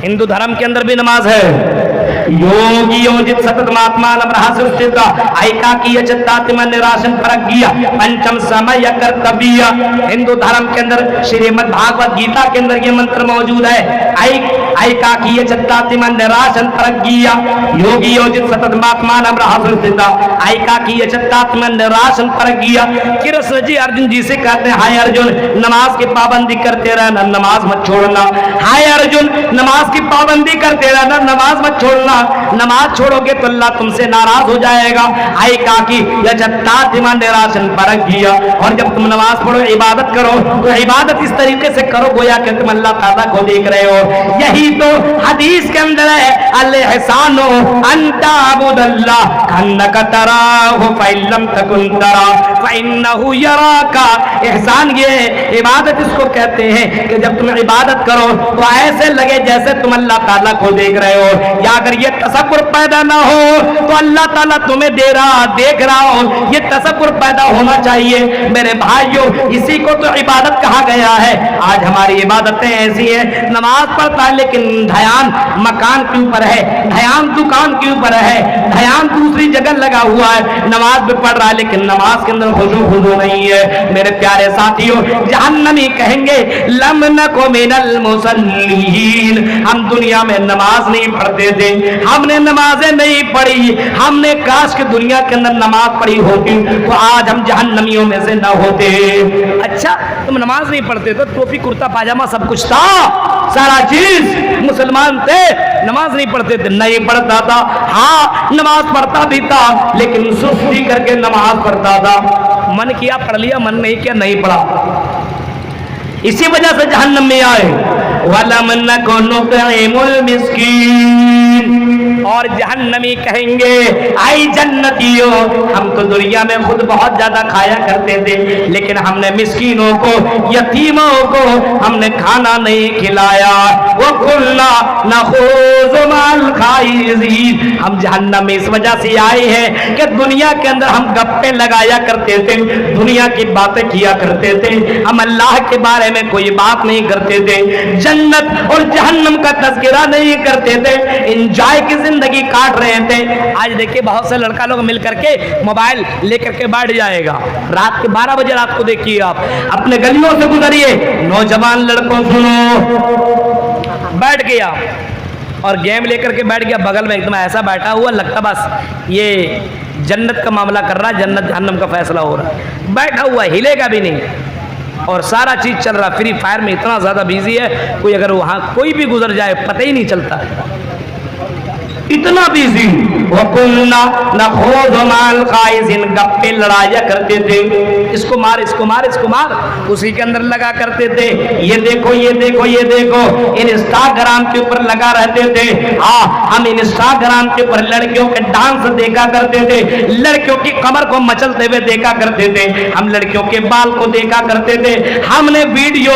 हिंदू धर्म के अंदर भी नमाज है। योगी योजित सततमात्मान ब्रह्मस्थित ऐकाकीय चित्तात्म निराशन प्रज्ञा पंचम समय कर्तव्य। हिंदू धर्म के अंदर श्रीमद् भागवत गीता के अंदर ये मंत्र मौजूद है। ऐकाकीय चित्तात्म निराशन प्रज्ञा योगी योजित सततमात्मान ब्रह्मस्थित ऐकाकीय चित्तात्म निराशन प्रज्ञा। कृष्ण जी अर्जुन जी से कहते हैं, हाय अर्जुन नमाज की पाबंदी करते रहना, नमाज मत छोड़ना। हाय अर्जुन नमाज की पाबंदी करते रहना, नमाज मत छोड़ना। नमाज छोड़ोगे तो अल्लाह तुमसे नाराज हो जाएगा। आई काकी यजत्तातिमा निराशन परगिया। और जब तुम नमाज पढ़ो, इबादत करो तो इबादत इस तरीके से करो गोया कि तुम अल्लाह ताला को देख रहे हो। यही तो हदीस के अंदर है, अल एहसानो अंता अबुदल्लाह कन्नक तराहु फइल्लम तकुन तरा फइन्नहु यराका। एहसान ये इबादत इसको कहते हैं कि जब तुम इबादत करो तो ऐसे लगे जैसे तुम अल्लाह ताला को देख रहे हो। या अगर ये तसव्वुर पैदा ना हो तो अल्लाह ताला तुम्हें देख रहा हो, ये तसव्वुर पैदा होना चाहिए। मेरे भाइयों इसी को तो इबादत कहा गया है। आज हमारी इबादतें ऐसी है, नमाज पढ़ता है लेकिन ध्यान मकान के ऊपर है, ध्यान दुकान के ऊपर है, ध्यान दूसरी जगह लगा हुआ है। नमाज भी पढ़ रहा है लेकिन नमाज के अंदर खुशू नहीं है। मेरे प्यारे साथियों जहन्नमी कहेंगे लम नको मिनल मुसल्लीन। हम दुनिया में नमाज नहीं पढ़ते थे, हमने नमाजें नहीं पढ़ी, हमने काश के दुनिया के अंदर नमाज पढ़ी होती तो आज हम जहन्नमियों में से न होते। अच्छा तुम नमाज नहीं पढ़ते तो टोपी कुर्ता पाजामा सब कुछ था, सारा चीज मुसलमान थे, नमाज नहीं पढ़ते थे? नहीं पढ़ता था। हाँ नमाज पढ़ता भी था लेकिन सुस्ती करके नमाज पढ़ता था। मन किया पढ़ लिया, मन नहीं किया नहीं पढ़ा। इसी वजह से जहन्नम में आए। वलम नको नुतइमुल मिस्कीन। और जहन्नमी कहेंगे आई जन्नतियों हम तो दुनिया में खुद बहुत ज्यादा खाया करते थे लेकिन हमने मिस्कीनों को यतीमों को हमने खाना नहीं खिलाया। वो कुल्ला नखूज़ु मअल खाइज़ीन। हम जहन्नम में इस वजह से आए हैं कि दुनिया के अंदर हम गप्पे लगाया करते थे, दुनिया की बातें किया करते थे, हम अल्लाह के बारे में कोई बात नहीं करते थे, जन्नत और जहन्नम का तज़किरा नहीं करते थे, एंजॉय की जिंदगी काट रहे थे। आज देखिए बहुत से लड़का लोग मिल करके मोबाइल लेकर के बैठ जाएगा, रात के 12 बजे रात को देखिए आप अपने गलियों से गुजरिए, नौजवान लड़कों सुनो बैठ गया और गेम लेकर के बैठ गया, बगल में एकदम ऐसा बैठा हुआ लगता बस ये जन्नत का मामला कर रहा है, जन्नत जहन्नम का फैसला हो रहा है, बैठा हुआ हिलेगा भी नहीं और सारा चीज चल रहा। फ्री फायर में इतना ज्यादा बिजी है, कोई अगर वहां कोई भी गुजर जाए पता ही नहीं चलता, इतना बिजी। वकुल्ना नखूज़ु मअल खाइज़ीन गप्पे लड़ाया करते थे, इसको मार इसको मार इसको मार, उसी के अंदर लगा करते थे। ये देखो ये देखो ये देखो, इंस्टाग्राम के ऊपर लगा रहते थे। हाँ हम इंस्टाग्राम के ऊपर लड़कियों के डांस देखा करते थे, लड़कियों की कमर को मचलते हुए देखा करते थे, हम लड़कियों के बाल को देखा करते थे। हमने वीडियो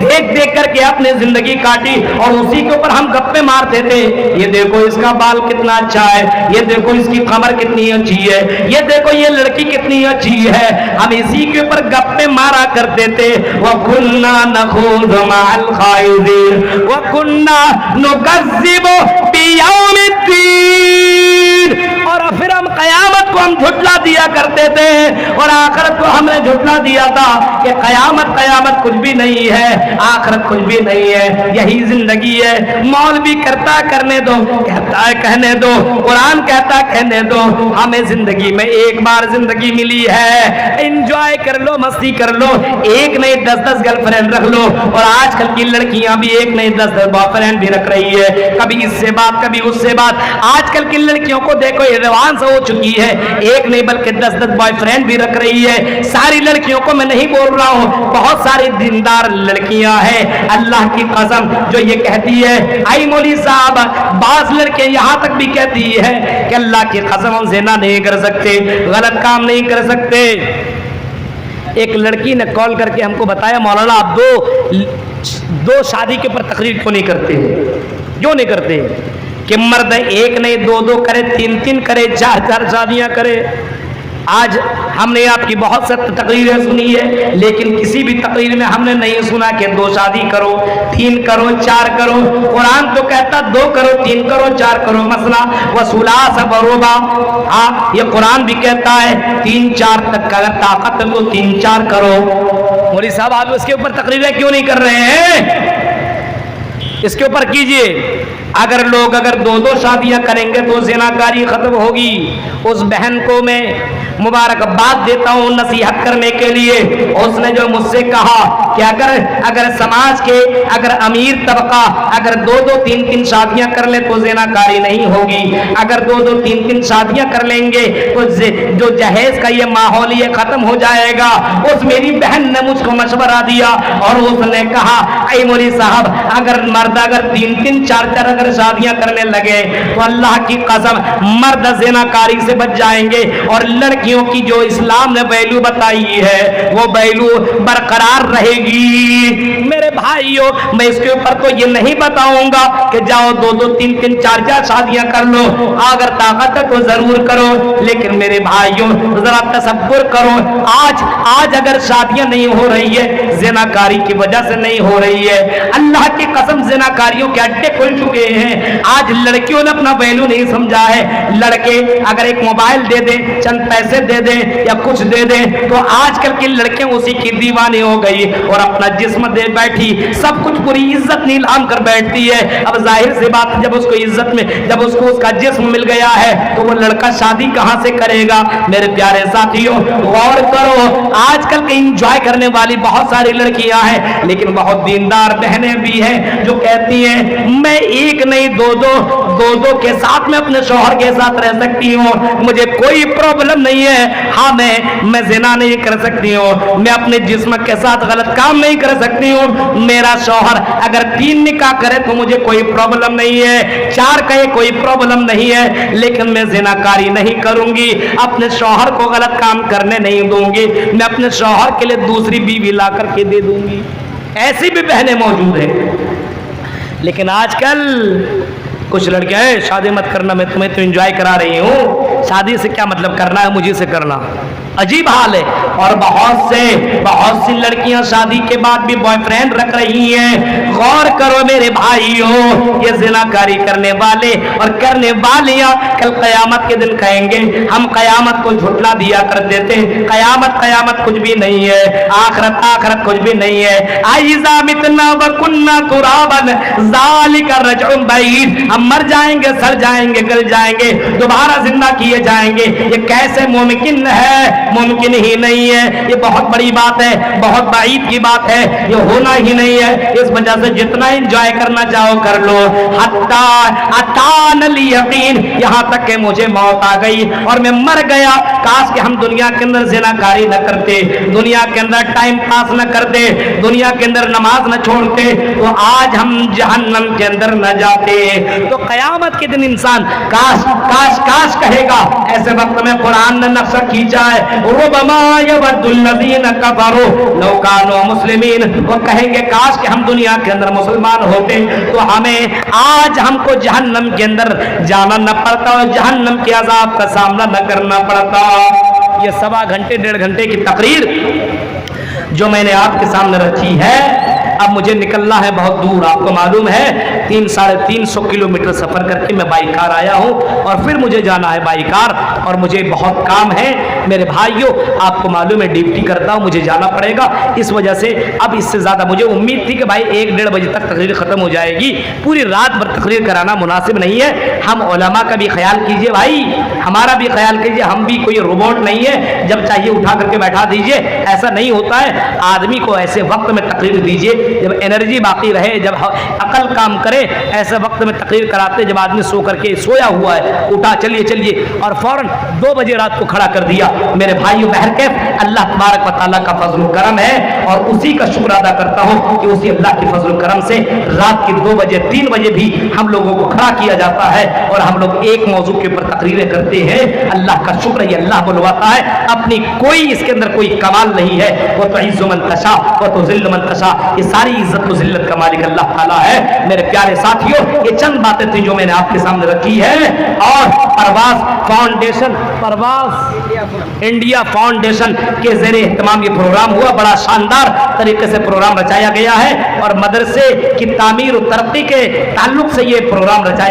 देख देख करके अपनी जिंदगी काटी और उसी के ऊपर हम गप्पे मारते थे। ये देखो इसका बाल कितना अच्छा है, ये देखो इसकी कमर कितनी अच्छी है, ये देखो ये लड़की कितनी अच्छी है, हम इसी के ऊपर गप्पे मारा करते थे। वकुन्ना नखूज़ु मअल खाइज़ीन वकुन्ना नुकज़्ज़िबु बियौमिद्दीन। और फिर हम कयामत को हम झुठला दिया करते थे और आखिरत को हमने झुठला दिया था कि कयामत कुछ भी नहीं है, आखिरत कुछ भी नहीं है, यही जिंदगी है। मौलवी करता करने दो, कहता है कहने दो, कुरान कहता कहने दो, हमें जिंदगी में एक बार जिंदगी मिली है, एंजॉय कर लो, मस्ती कर लो, एक नहीं 10-10 गर्लफ्रेंड रख लो। और आजकल की लड़कियां भी एक नहीं 10-10 बॉयफ्रेंड भी रख रही है, कभी इससे बात कभी उससे बात। आजकल की लड़कियों को देखो एडवांस हो चुकी है, एक नहीं बल्कि 10-10 बॉयफ्रेंड भी रख रही है। सारी लड़कियों को मैं नहीं बोल रहा हूं, बहुत सारी दीनदार लड़कियां हैं अल्लाह की कसम जो ये कहती है, आई मौली साहब बास लड़के यहां तक भी कहती है कि अल्लाह की कसम हम ज़िना नहीं कर सकते, गलत काम नहीं कर सकते। एक लड़की ने कॉल करके हमको बताया, मौलाना आप दो शादी के ऊपर तकरीर क्यों नहीं करते, क्यों नहीं करते कि मर्द एक नहीं 2-2 करे, 3-3 करे, 4-4 शादियां करे। آج ہم نے آپ کی بہت سی تقریریں سنی ہے، لیکن کسی بھی تقریر میں ہم نے نہیں سنا کہ 2 شادی کرو، 3 کرو، 4 کرو۔ قرآن تو کہتا 2 کرو، 3 کرو، 4 کرو، مسئلہ وثلاث ورباع۔ ہاں یہ قرآن بھی کہتا ہے 3 4 تک اگر طاقت ہے تو 3 4 کرو۔ مولوی صاحب آپ اس کے اوپر تقریریں کیوں نہیں کر رہے ہیں؟ اس کے اوپر کیجئے۔ اگر لوگ 2 شادیاں کریں گے تو زناکاری ختم ہوگی۔ اس بہن کو میں مبارکباد دیتا ہوں نصیحت کرنے کے لیے، اس نے جو مجھ سے کہا کہ اگر سماج کے امیر طبقہ 2 3 شادیاں کر لے تو زناکاری نہیں ہوگی، اگر 2 3 شادیاں کر لیں گے تو جو جہیز کا یہ ماحول یہ ختم ہو جائے گا۔ اس میری بہن نے مجھ کو مشورہ دیا اور اس نے کہا اے مولوی صاحب اگر مرد 3 3 4 4 شادیاں کرنے لگے تو اللہ کی قسم مرد زناکاری سے بچ جائیں گے، اور لڑکیوں کی جو اسلام نے ویلو بتائی ہے وہ ویلو برقرار رہے گی۔ میرے بھائیوں میں اس کے اوپر تو یہ نہیں بتاؤں گا کہ جاؤ 2 3 3 4 4 شادیاں کر لو، اگر طاقت ہے تو ضرور کرو، لیکن میرے بھائیوں ذرا تصور کرو آج اگر شادیاں نہیں ہو رہی ہے زناکاری کی وجہ سے نہیں ہو رہی ہے۔ اللہ کی قسم زناکاریوں کے اڈے کھل چکے ہیں۔ آج لڑکیوں نے اپنا ویلو نہیں سمجھا ہے۔ لڑکے اگر ایک موبائل دے دیں، چند پیسے دے دیں یا کچھ دے دیں تو آج کل کی لڑکیاں اسی کی دیوانی ہو گئی اور اپنا جسم دے بیٹھی، سب کچھ پوری عزت نیلام کر بیٹھتی ہے۔ اب ظاہر سی بات جب اس کو عزت میں جب اس کو اس کا جسم مل گیا ہے تو وہ لڑکا شادی کہاں سے کرے گا؟ میرے پیارے ساتھیوں غور کرو، آج کل کے انجوائے کرنے والی بہت ساری لڑکیاں ہیں، لیکن بہت دیندار بہنیں بھی ہیں جو کہتی ہیں میں ایک نہیں 2 کے ساتھ میں اپنے شوہر کے ساتھ رہ سکتی ہوں، مجھے کوئی پرابلم نہیں ہے۔ ہاں میں زنا نہیں کر سکتی ہوں، میں اپنے جسم کے ساتھ غلط کام نہیں کر سکتی ہوں، میرا شوہر اگر 3 نکاح کرے تو مجھے کوئی پرابلم نہیں ہے، 4 کہے کوئی پرابلم نہیں ہے، لیکن میں زناکاری نہیں کروں گی، اپنے شوہر کو غلط کام کرنے نہیں دوں گی، میں اپنے شوہر کے لیے دوسری بیوی لا کر کے دے دوں گی۔ ایسی بھی بہنیں موجود ہیں۔ لیکن آج کل کچھ لڑکیاں شادی مت کرنا، میں تمہیں تو انجوائے کرا رہی ہوں، شادی سے کیا مطلب کرنا ہے مجھے سے کرنا۔ عجیب حال ہے۔ اور بہت سی لڑکیاں شادی کے بعد بھی بوائے فرینڈ رکھ رہی ہیں۔ غور کرو میرے بھائیوں، یہ زناکاری کرنے والے اور کرنے والیاں کل قیامت کے دن کہیں گے ہم قیامت کو جھٹلا دیا کرتے تھے، قیامت کچھ بھی نہیں ہے، آخرت کچھ بھی نہیں ہے۔ اَإِذَا مِتْنَا وَكُنَّا تُرَابًا ذَلِكَ رَجْعٌ بَعِيدٌ، ہم مر جائیں گے، سڑ جائیں گے، گل جائیں گے، دوبارہ زندہ کیے جائیں گے، یہ کیسے ممکن ہے؟ ممکن ہی نہیں ہے، یہ بہت بڑی بات ہے، بہت بعید کی بات ہے، یہ ہونا ہی نہیں ہے۔ اس وجہ سے جتنا انجوائے کرنا چاہو کر لو، حتی اتان الیقین، یہاں تک کہ مجھے موت آ گئی اور میں مر گیا، کاش کہ ہم دنیا کے اندر زناکاری نہ کرتے، دنیا کے اندر ٹائم پاس نہ کرتے، دنیا کے اندر نماز نہ چھوڑتے، تو آج ہم جہنم کے اندر نہ جاتے۔ تو قیامت کے دن انسان کاش کہے گا۔ ایسے وقت میں قرآن نے نقشہ کھینچا ہے، ربما یود الذین کفروا لو کانوا مسلمین، وہ کہیں گے کاش کہ ہم دنیا کے اندر مسلمان ہوتے تو ہمیں آج ہم کو جہنم کے اندر جانا نہ پڑتا اور جہنم کے عذاب کا سامنا نہ کرنا پڑتا۔ یہ 1.25 گھنٹے 1.5 گھنٹے کی تقریر جو میں نے آپ کے سامنے رکھی ہے، اب مجھے نکلنا ہے بہت دور، آپ کو معلوم ہے 300-350 کلومیٹر سفر کر کے میں بائی کار آیا ہوں اور پھر مجھے جانا ہے بائی کار، اور مجھے بہت کام ہے میرے بھائیوں، آپ کو معلوم ہے ڈیوٹی کرتا ہوں، مجھے جانا پڑے گا، اس وجہ سے اب اس سے زیادہ مجھے امید تھی کہ بھائی 1-1.5 بجے تک تقریر ختم ہو جائے گی، پوری رات بھر تقریر کرانا مناسب نہیں ہے۔ ہم علماء کا بھی خیال کیجئے بھائی، ہمارا بھی خیال کیجئے، ہم بھی کوئی روبوٹ نہیں ہے جب چاہیے اٹھا کر کے بیٹھا دیجئے، ایسا نہیں ہوتا ہے۔ آدمی کو ایسے وقت میں تقریر دیجئے جب انرجی باقی رہے، جب عقل کام کرے، ایسے وقت میں تقریر کراتے جب آدمی سو کر کے سویا ہوا ہے، اٹھا چلیے اور فوراً 2 بجے رات کو کھڑا کر دیا۔ میرے بھائیو بہرکیف اللہ تبارک و تعالیٰ کا فضل و کرم ہے اور اسی کا شکر ادا کرتا ہوں کہ اسی اللہ کے فضل و کرم سے رات کے 2 بجے 3 بجے بھی ہم لوگوں کو کھڑا کیا جاتا ہے اور ہم لوگ ایک موضوع کے اوپر تقریریں کرتے ہیں۔ اللہ کا شکر ہے، اللہ بلواتا ہے، اپنی کوئی اس کے اندر کوئی کمال نہیں ہے۔ وہ تعز من تشاء و تذل من تشاء، یہ ساری عزت و ذلت کا مالک اللہ تعالیٰ ہے۔ میرے پیارے ساتھیوں، یہ چند باتیں تھیں جو میں نے آپ کے سامنے رکھی ہے، اور پرواز فاؤنڈیشن प्रवास इंडिया फाउंडेशन के ज़रिए इत्माम ये प्रोग्राम हुआ। बड़ा शानदार तरीके से प्रोग्राम रचाया गया है और मदरसे की तामीर और तरक्की के ताल्लुक से ये प्रोग्राम रचाया